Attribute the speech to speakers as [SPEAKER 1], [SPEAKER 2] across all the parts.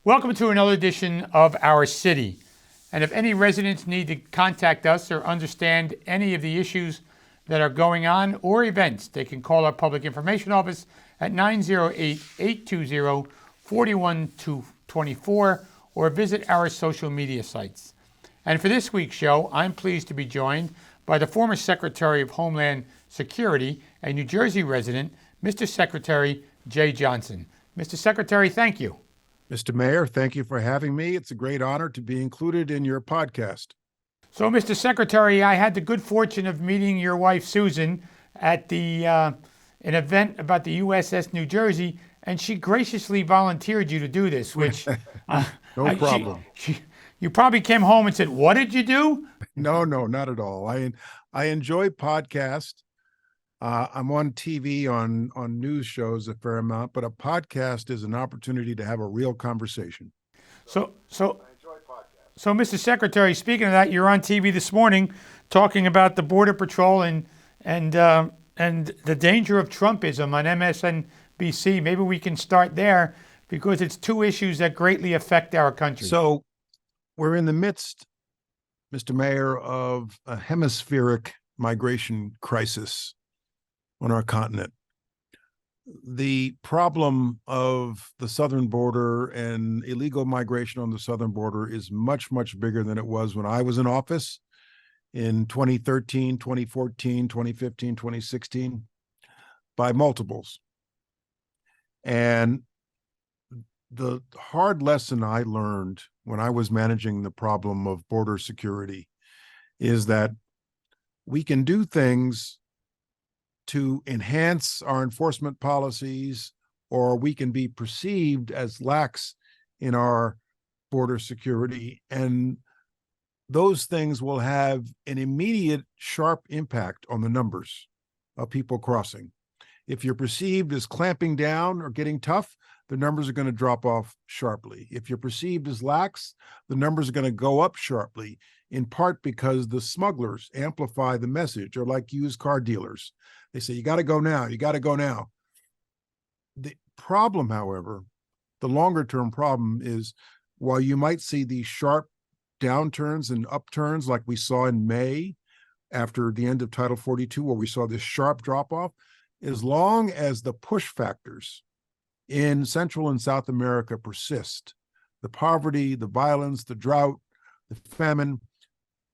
[SPEAKER 1] Welcome to another edition of Our City. And if any residents need to contact us or understand any of the issues that are going on or events, they can call our Public Information Office at 908-820-4124 or visit our social media sites. And for this week's show, I'm pleased to be joined by the former Secretary of Homeland Security, a New Jersey resident, Mr. Secretary Jeh Johnson. Mr. Secretary, thank you.
[SPEAKER 2] Mr. Mayor, thank you for having me. It's a great honor to be included in your podcast.
[SPEAKER 1] So, Mr. Secretary, I had the good fortune of meeting your wife, Susan, at an event about the USS New Jersey, and she graciously volunteered you to do this, which...
[SPEAKER 2] No problem.
[SPEAKER 1] You probably came home and said, "What did you do?"
[SPEAKER 2] No, not at all. I enjoy podcasts. I'm on TV on news shows a fair amount, but a podcast is an opportunity to have a real conversation.
[SPEAKER 1] So I enjoy podcasts. So, Mr. Secretary, speaking of that, you're on TV this morning talking about the Border Patrol and the danger of Trumpism on MSNBC. Maybe we can start there because it's two issues that greatly affect our country.
[SPEAKER 2] So we're in the midst, Mr. Mayor, of a hemispheric migration crisis on our continent. The problem of the southern border and illegal migration on the southern border is much, much bigger than it was when I was in office in 2013, 2014, 2015, 2016, by multiples. And the hard lesson I learned when I was managing the problem of border security is that we can do things to enhance our enforcement policies, or we can be perceived as lax in our border security. And those things will have an immediate sharp impact on the numbers of people crossing. If you're perceived as clamping down or getting tough, the numbers are going to drop off sharply. If you're perceived as lax, the numbers are going to go up sharply, in part because the smugglers amplify the message, or like used car dealers. They say, you got to go now, you got to go now. The problem, however, the longer term problem is, while you might see these sharp downturns and upturns like we saw in May after the end of Title 42, where we saw this sharp drop off, as long as the push factors in Central and South America persist, the poverty, the violence, the drought, the famine,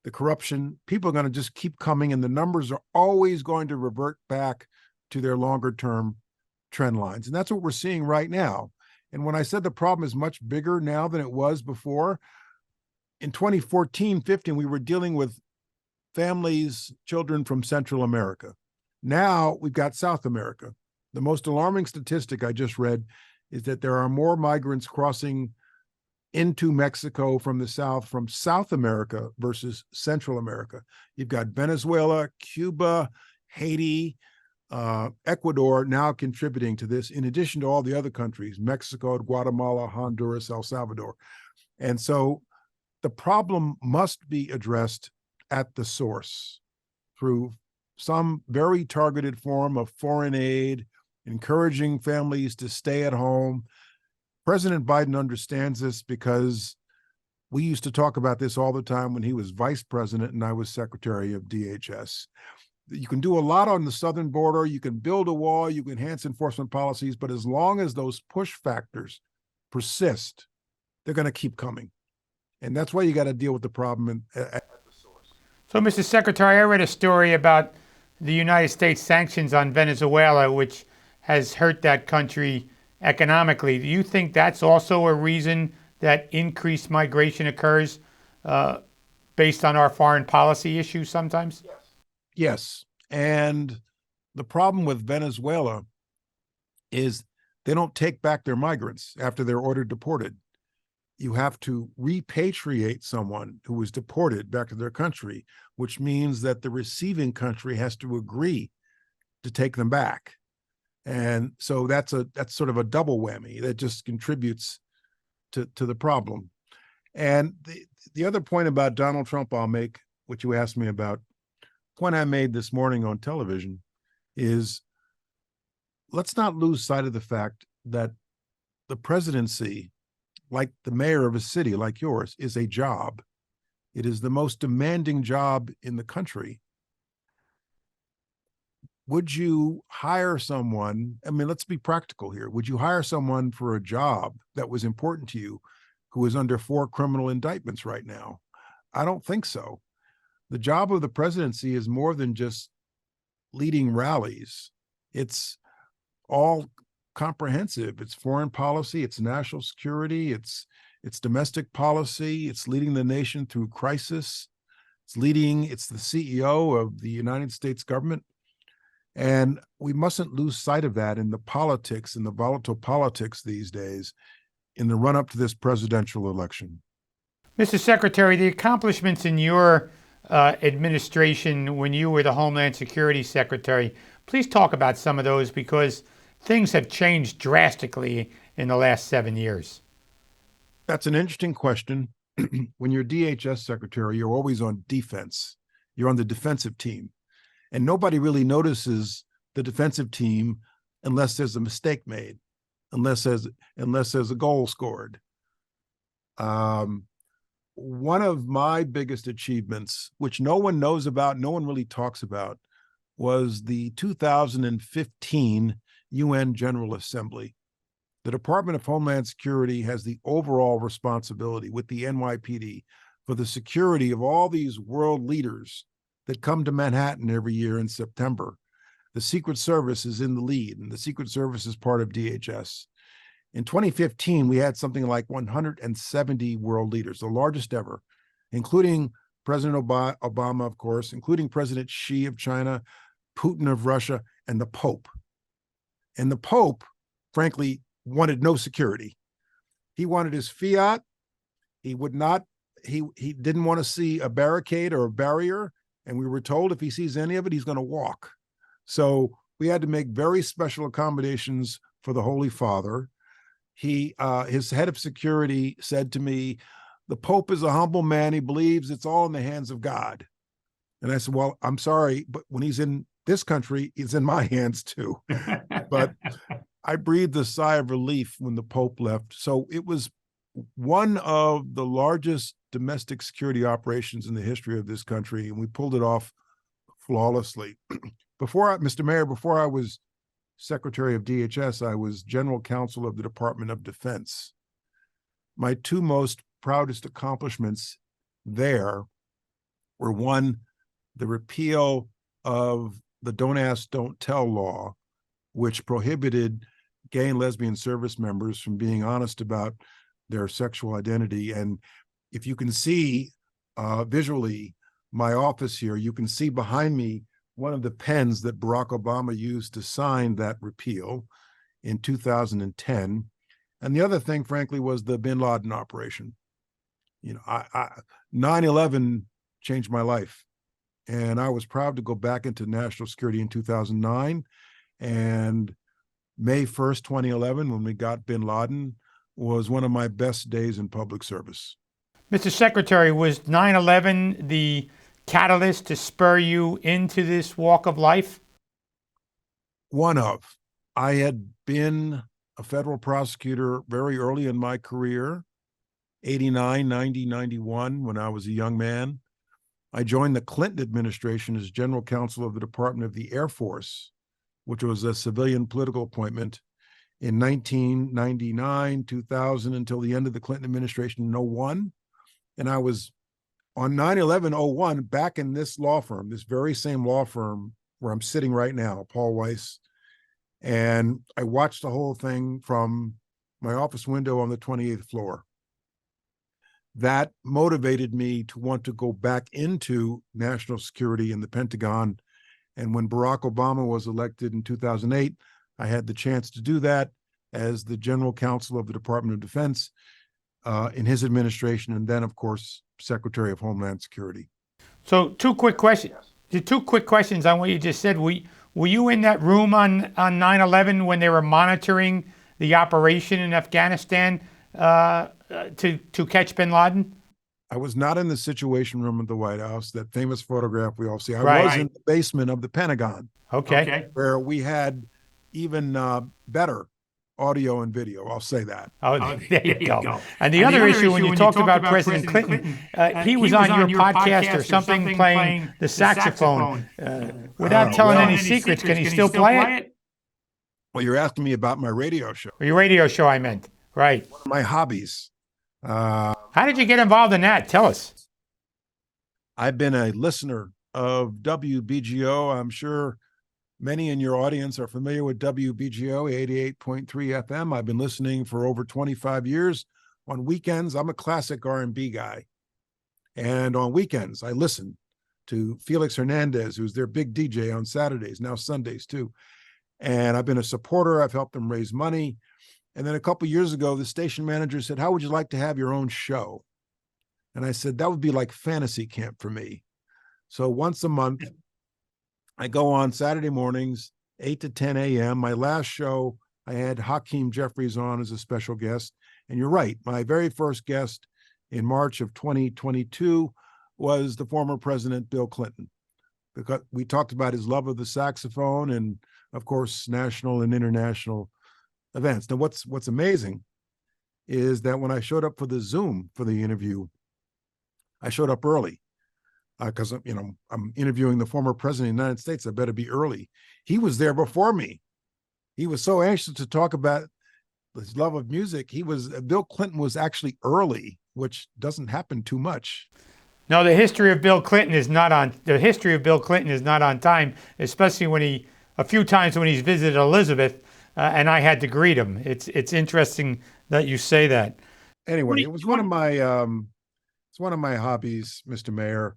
[SPEAKER 2] the corruption, people are going to just keep coming, and the numbers are always going to revert back to their longer term trend lines. And that's what we're seeing right now. And when I said the problem is much bigger now than it was before, in 2014-15, we were dealing with families, children from Central America. Now we've got South America. The most alarming statistic I just read is that there are more migrants crossing into Mexico from the south, from South America versus Central America. You've got Venezuela, Cuba, Haiti, Ecuador now contributing to this, in addition to all the other countries, Mexico, Guatemala, Honduras, El Salvador. And so the problem must be addressed at the source through some very targeted form of foreign aid, encouraging families to stay at home. President Biden understands this because we used to talk about this all the time when he was vice president and I was secretary of DHS. You can do a lot on the southern border. You can build a wall. You can enhance enforcement policies. But as long as those push factors persist, they're going to keep coming. And that's why you got to deal with the problem at the source.
[SPEAKER 1] So, Mr. Secretary, I read a story about the United States sanctions on Venezuela, which has hurt that country economically. Do you think that's also a reason that increased migration occurs based on our foreign policy issues sometimes?
[SPEAKER 2] Yes. And the problem with Venezuela is they don't take back their migrants after they're ordered deported. you have to repatriate someone who was deported back to their country, which means that the receiving country has to agree to take them back. And so that's sort of a double whammy that just contributes to the problem. And the other point about Donald Trump I'll make, which you asked me about, point I made this morning on television is, let's not lose sight of the fact that the presidency, like the mayor of a city like yours, is a job. It is the most demanding job in the country. Would you hire someone? I mean, let's be practical here. Would you hire someone for a job that was important to you who is under 4 criminal indictments right now? I don't think so. The job of the presidency is more than just leading rallies. It's all comprehensive. It's foreign policy, it's national security, it's domestic policy, it's leading the nation through crisis. It's the CEO of the United States government. And we mustn't lose sight of that in the politics, in the volatile politics these days, in the run up to this presidential election.
[SPEAKER 1] Mr. Secretary, the accomplishments in your administration when you were the Homeland Security Secretary, please talk about some of those, because things have changed drastically in the last 7 years.
[SPEAKER 2] That's an interesting question. When you're DHS Secretary, you're always on defense. You're on the defensive team. And nobody really notices the defensive team unless there's a mistake made, unless there's a goal scored. One of my biggest achievements, which no one knows about, no one really talks about, was the 2015 UN General Assembly. The Department of Homeland Security has the overall responsibility with the NYPD for the security of all these world leaders that come to Manhattan every year in September. The Secret Service is in the lead, and the Secret Service is part of DHS. In 2015, we had something like 170 world leaders, the largest ever, including President Obama, of course, including President Xi of China, Putin of Russia, and the Pope. And the Pope, frankly, wanted no security. He wanted his fiat. He didn't want to see a barricade or a barrier. And we were told if he sees any of it, he's going to walk. So we had to make very special accommodations for the Holy Father. His head of security said to me, the Pope is a humble man. He believes it's all in the hands of God. And I said, well, I'm sorry, but when he's in this country, it's in my hands too. But I breathed a sigh of relief when the Pope left. So it was one of the largest domestic security operations in the history of this country, and we pulled it off flawlessly. Mr. Mayor, before I was Secretary of DHS, I was General Counsel of the Department of Defense. My 2 most proudest accomplishments there were, one, the repeal of the Don't Ask, Don't Tell law, which prohibited gay and lesbian service members from being honest about their sexual identity. And if you can see visually my office here, you can see behind me one of the pens that Barack Obama used to sign that repeal in 2010. And the other thing, frankly, was the bin Laden operation. 9/11 changed my life. And I was proud to go back into national security in 2009. And May 1st, 2011, when we got bin Laden, was one of my best days in public service.
[SPEAKER 1] Mr. Secretary, was 9/11 the catalyst to spur you into this walk of life?
[SPEAKER 2] One of. I had been a federal prosecutor very early in my career, 89, 90, 91, when I was a young man. I joined the Clinton administration as general counsel of the Department of the Air Force, which was a civilian political appointment, in 1999, 2000, until the end of the Clinton administration in 01. And I was on 9/11/01 back in this law firm, this very same law firm where I'm sitting right now, Paul Weiss. And I watched the whole thing from my office window on the 28th floor. That motivated me to want to go back into national security in the Pentagon. And when Barack Obama was elected in 2008, I had the chance to do that as the general counsel of the Department of Defense. in his administration, and then, of course, Secretary of Homeland Security.
[SPEAKER 1] So two quick questions. The two quick questions on what you just said. Were you in that room on 9/11 when they were monitoring the operation in Afghanistan to catch bin Laden?
[SPEAKER 2] I was not in the Situation Room at the White House, that famous photograph we all see. I
[SPEAKER 1] Right.
[SPEAKER 2] was in the basement of the Pentagon,
[SPEAKER 1] Okay.
[SPEAKER 2] where we had even better audio and video. I'll say that.
[SPEAKER 1] Oh, there you go. And the other issue, when you talked about President Clinton, he was on your podcast or something playing the saxophone. Without telling any secrets, can he still play it?
[SPEAKER 2] Well, you're asking me about my radio show.
[SPEAKER 1] Or your radio show, I meant. Right.
[SPEAKER 2] One of my hobbies.
[SPEAKER 1] How did you get involved in that? Tell us.
[SPEAKER 2] I've been a listener of WBGO. I'm sure many in your audience are familiar with WBGO 88.3 FM. I've been listening for over 25 years. On weekends, I'm a classic R&B guy. And on weekends, I listen to Felix Hernandez, who's their big DJ on Saturdays, now Sundays too. And I've been a supporter. I've helped them raise money. And then a couple of years ago, the station manager said, "How would you like to have your own show?" And I said, that would be like fantasy camp for me. So once a month, I go on Saturday mornings, 8 to 10 a.m. My last show, I had Hakeem Jeffries on as a special guest. And you're right, my very first guest in March of 2022 was the former President Bill Clinton, because we talked about his love of the saxophone and, of course, national and international events. Now, what's amazing is that when I showed up for the Zoom for the interview, I showed up early because I'm interviewing the former president of the United States. I better be early. He was there before me. He was so anxious to talk about his love of music. Bill Clinton was actually early, which doesn't happen too much.
[SPEAKER 1] No, the history of Bill Clinton is not on time, especially a few times when he's visited Elizabeth. And I had to greet him. It's interesting that you say that.
[SPEAKER 2] Anyway, it was one of my hobbies, Mr. Mayor.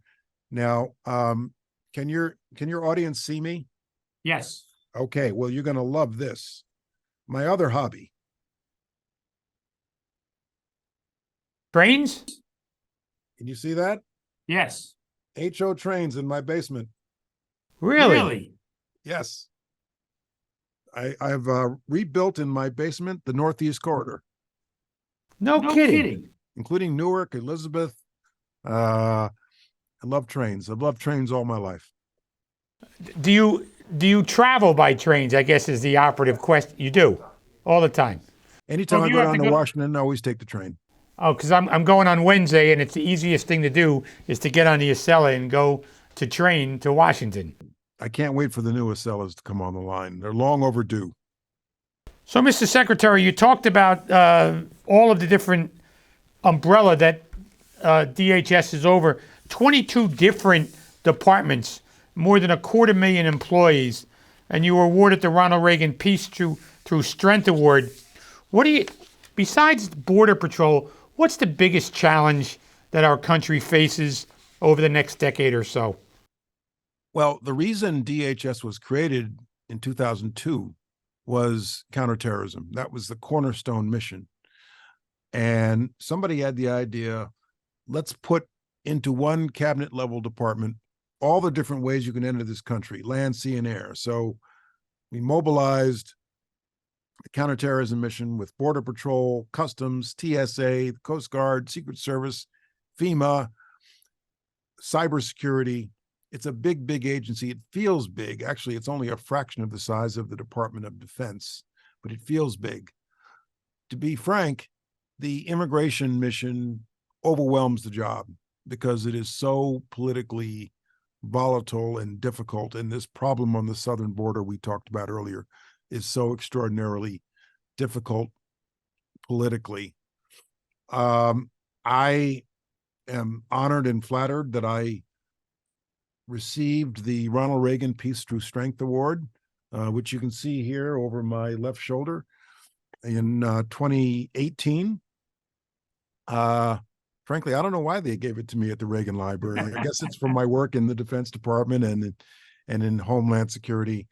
[SPEAKER 2] Now, can your audience see me?
[SPEAKER 1] Yes.
[SPEAKER 2] Okay. Well, you're going to love this. My other hobby.
[SPEAKER 1] Trains?
[SPEAKER 2] Can you see that?
[SPEAKER 1] Yes.
[SPEAKER 2] HO trains in my basement.
[SPEAKER 1] Really?
[SPEAKER 2] Yes. I've rebuilt in my basement the Northeast Corridor.
[SPEAKER 1] No kidding.
[SPEAKER 2] Including Newark, Elizabeth. I love trains. I've loved trains all my life.
[SPEAKER 1] Do you travel by trains, I guess is the operative question. You do? All the time?
[SPEAKER 2] Anytime I go down to Washington, I always take the train.
[SPEAKER 1] Oh, because I'm going on Wednesday, and it's the easiest thing to do is to get on the Acela and go to train to Washington.
[SPEAKER 2] I can't wait for the new Acelas to come on the line. They're long overdue.
[SPEAKER 1] So, Mr. Secretary, you talked about all of the different umbrella that DHS is over. 22 different departments, more than 250,000 employees, and you were awarded the Ronald Reagan Peace through Strength Award. Besides Border Patrol, what's the biggest challenge that our country faces over the next decade or so?
[SPEAKER 2] Well, the reason DHS was created in 2002 was counterterrorism. That was the cornerstone mission. And somebody had the idea, let's put into one cabinet level department all the different ways you can enter this country, land, sea, and air. So we mobilized the counterterrorism mission with Border Patrol, Customs, TSA, Coast Guard, Secret Service, FEMA, cybersecurity. It's a big, big agency. It feels big. Actually, it's only a fraction of the size of the Department of Defense, but it feels big. To be frank, the immigration mission overwhelms the job because it is so politically volatile and difficult. And this problem on the southern border we talked about earlier is so extraordinarily difficult politically. I am honored and flattered that I received the Ronald Reagan Peace Through Strength Award, which you can see here over my left shoulder in 2018. Frankly, I don't know why they gave it to me at the Reagan Library. I guess it's from my work in the Defense Department and in Homeland Security.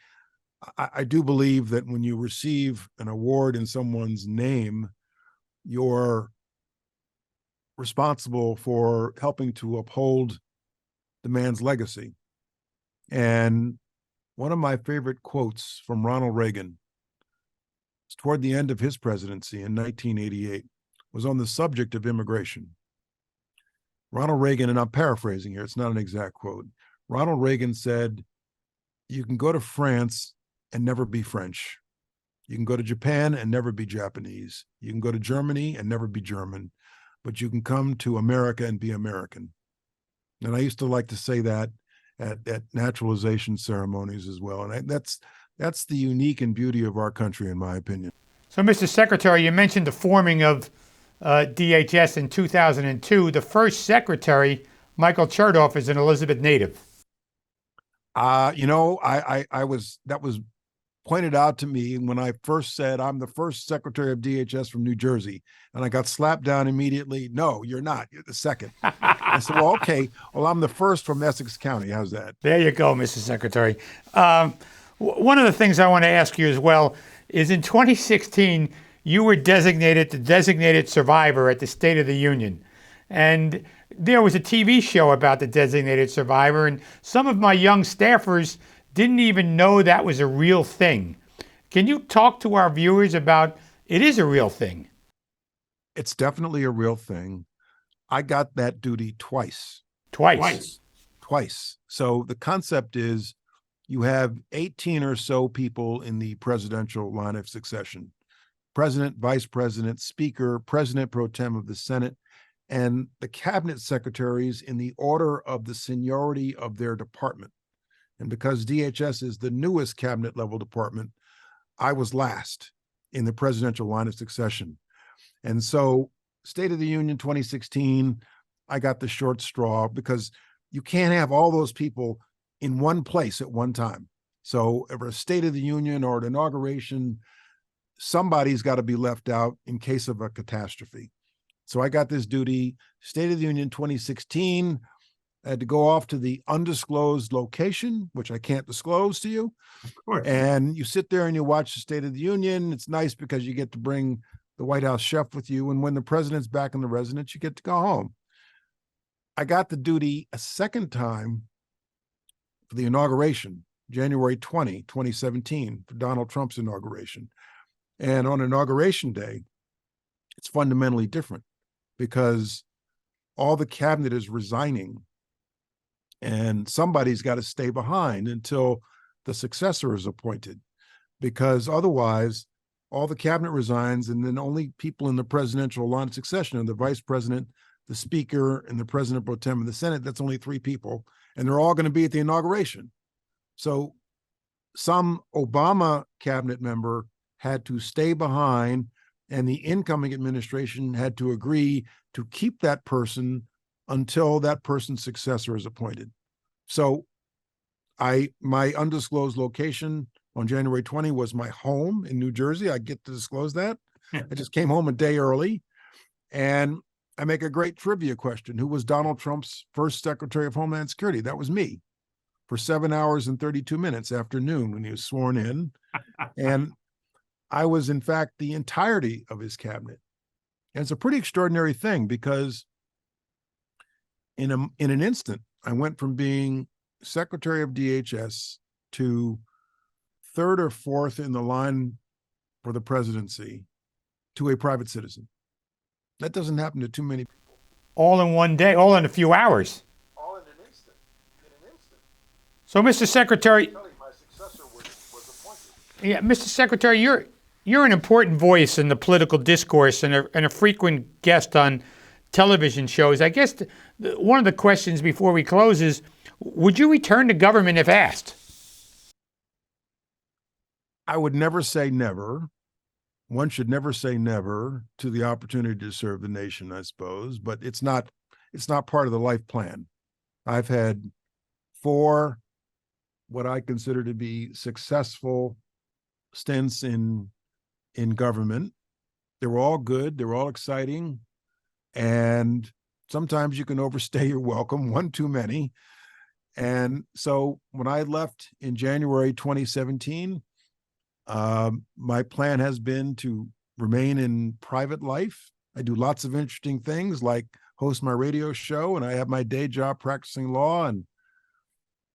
[SPEAKER 2] I do believe that when you receive an award in someone's name, you're responsible for helping to uphold the man's legacy. And one of my favorite quotes from Ronald Reagan, toward the end of his presidency in 1988, was on the subject of immigration. Ronald Reagan, and I'm paraphrasing here, it's not an exact quote. Ronald Reagan said, "You can go to France and never be French. You can go to Japan and never be Japanese. You can go to Germany and never be German, but you can come to America and be American." And I used to like to say that at naturalization ceremonies as well. And that's the unique and beauty of our country, in my opinion.
[SPEAKER 1] So, Mr. Secretary, you mentioned the forming of DHS in 2002. The first secretary, Michael Cherof, is an Elizabeth native.
[SPEAKER 2] That was pointed out to me when I first said I'm the first secretary of DHS from New Jersey, and I got slapped down immediately. "No, you're not. You're the second." I said, "Well, okay. Well, I'm the first from Essex County. How's that?"
[SPEAKER 1] There you go, Mr. Secretary. One of the things I want to ask you as well is in 2016, you were designated the designated survivor at the State of the Union. And there was a TV show about the designated survivor, and some of my young staffers didn't even know that was a real thing. Can you talk to our viewers about it is a real thing?
[SPEAKER 2] It's definitely a real thing. I got that duty twice.
[SPEAKER 1] Twice.
[SPEAKER 2] So the concept is you have 18 or so people in the presidential line of succession: president, vice president, speaker, president pro tem of the Senate, and the cabinet secretaries in the order of the seniority of their department. And because DHS is the newest cabinet level department, I was last in the presidential line of succession. And so State of the Union 2016, I got the short straw because you can't have all those people in one place at one time. So for a State of the Union or an inauguration, somebody's got to be left out in case of a catastrophe. So I got this duty, State of the Union 2016. I had to go off to the undisclosed location, which I can't disclose to you.
[SPEAKER 3] Of course.
[SPEAKER 2] And you sit there and you watch the State of the Union. It's nice because you get to bring the White House chef with you. And when the president's back in the residence, you get to go home. I got the duty a second time for the inauguration, January 20, 2017, for Donald Trump's inauguration. And on Inauguration Day, it's fundamentally different because all the cabinet is resigning and somebody's got to stay behind until the successor is appointed, because otherwise all the cabinet resigns and then only people in the presidential line of succession are the vice president, the speaker, and the president pro tem of the Senate. That's only 3 people, and they're all going to be at the inauguration. So some Obama cabinet member had to stay behind, and the incoming administration had to agree to keep that person until that person's successor is appointed. So my undisclosed location on January 20 was my home in New Jersey. I get to disclose that. I just came home a day early, and I make a great trivia question. Who was Donald Trump's first Secretary of Homeland Security? That was me, for 7 hours and 32 minutes after noon when he was sworn in. And I was, in fact, the entirety of his cabinet. And it's a pretty extraordinary thing because in an instant, I went from being Secretary of DHS to 3rd or 4th in the line for the presidency to a private citizen. That doesn't happen to too many people.
[SPEAKER 1] All in one day, all in a few hours.
[SPEAKER 2] All in an instant.
[SPEAKER 1] So, Mr. Secretary,
[SPEAKER 2] My successor was appointed.
[SPEAKER 1] yeah, Mr. Secretary, you're an important voice in the political discourse and a frequent guest on television shows. I guess one of the questions before we close is, would you return to government if asked?
[SPEAKER 2] I would never say never. One should never say never to the opportunity to serve the nation, I suppose, but it's not part of the life plan. I've had 4 what I consider to be successful stints in government. They were all good, they were all exciting, and sometimes you can overstay your welcome, one too many. And so when I left in January 2017, my plan has been to remain in private life. I do lots of interesting things like host my radio show, and I have my day job practicing law, and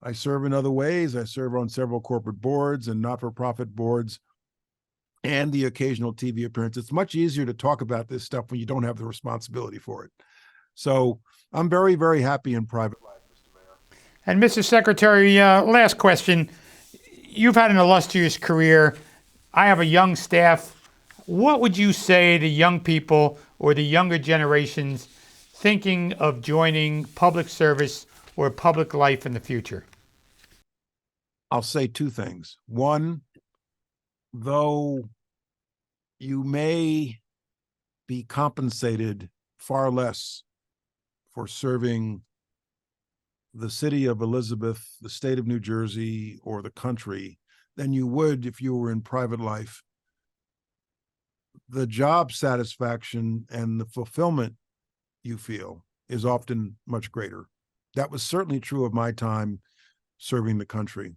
[SPEAKER 2] I serve in other ways. I serve on several corporate boards and not-for-profit boards and the occasional TV appearance. It's much easier to talk about this stuff when you don't have the responsibility for it. So I'm very, very happy in private life, Mr. Mayor.
[SPEAKER 1] And Mr. Secretary, last question. You've had an illustrious career. I have a young staff. What would you say to young people or the younger generations thinking of joining public service or public life in the future?
[SPEAKER 2] I'll say two things. One, though you may be compensated far less for serving the city of Elizabeth, the state of New Jersey, or the country than you would if you were in private life, the job satisfaction and the fulfillment you feel is often much greater. That was certainly true of my time serving the country.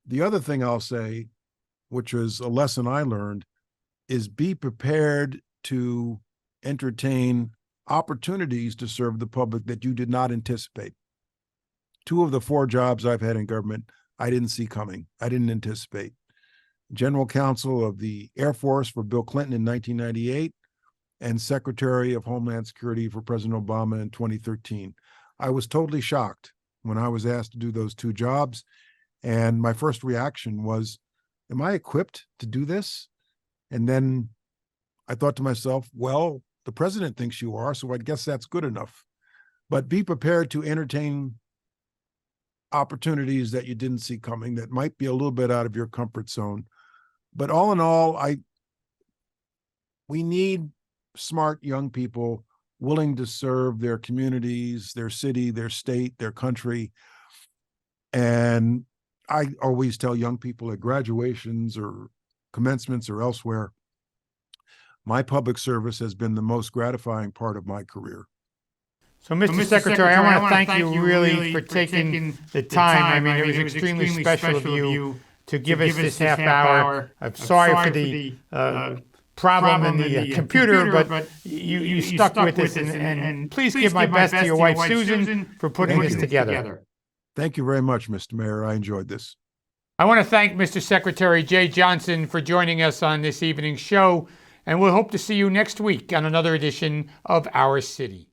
[SPEAKER 2] The other thing I'll say, which was a lesson I learned, is be prepared to entertain opportunities to serve the public that you did not anticipate. 2 of the 4 jobs I've had in government, I didn't see coming. I didn't anticipate. General Counsel of the Air Force for Bill Clinton in 1998 and Secretary of Homeland Security for President Obama in 2013. I was totally shocked when I was asked to do those 2 jobs. And my first reaction was, am I equipped to do this? And then I thought to myself, well, the president thinks you are, so I guess that's good enough. But be prepared to entertain opportunities that you didn't see coming that might be a little bit out of your comfort zone. But all in all, we need smart young people willing to serve their communities, their city, their state, their country. And I always tell young people at graduations or commencements or elsewhere, my public service has been the most gratifying part of my career.
[SPEAKER 1] So, Mr. Secretary, I want to thank you really for taking the time. I mean, it was extremely special of you to give us this half hour. I'm sorry for the problem in the computer, but you stuck with us. And please give my best to your wife, Susan, for putting this together.
[SPEAKER 2] Thank you very much, Mr. Mayor. I enjoyed this.
[SPEAKER 1] I want to thank Mr. Secretary Jeh Johnson for joining us on this evening's show, and we'll hope to see you next week on another edition of Our City.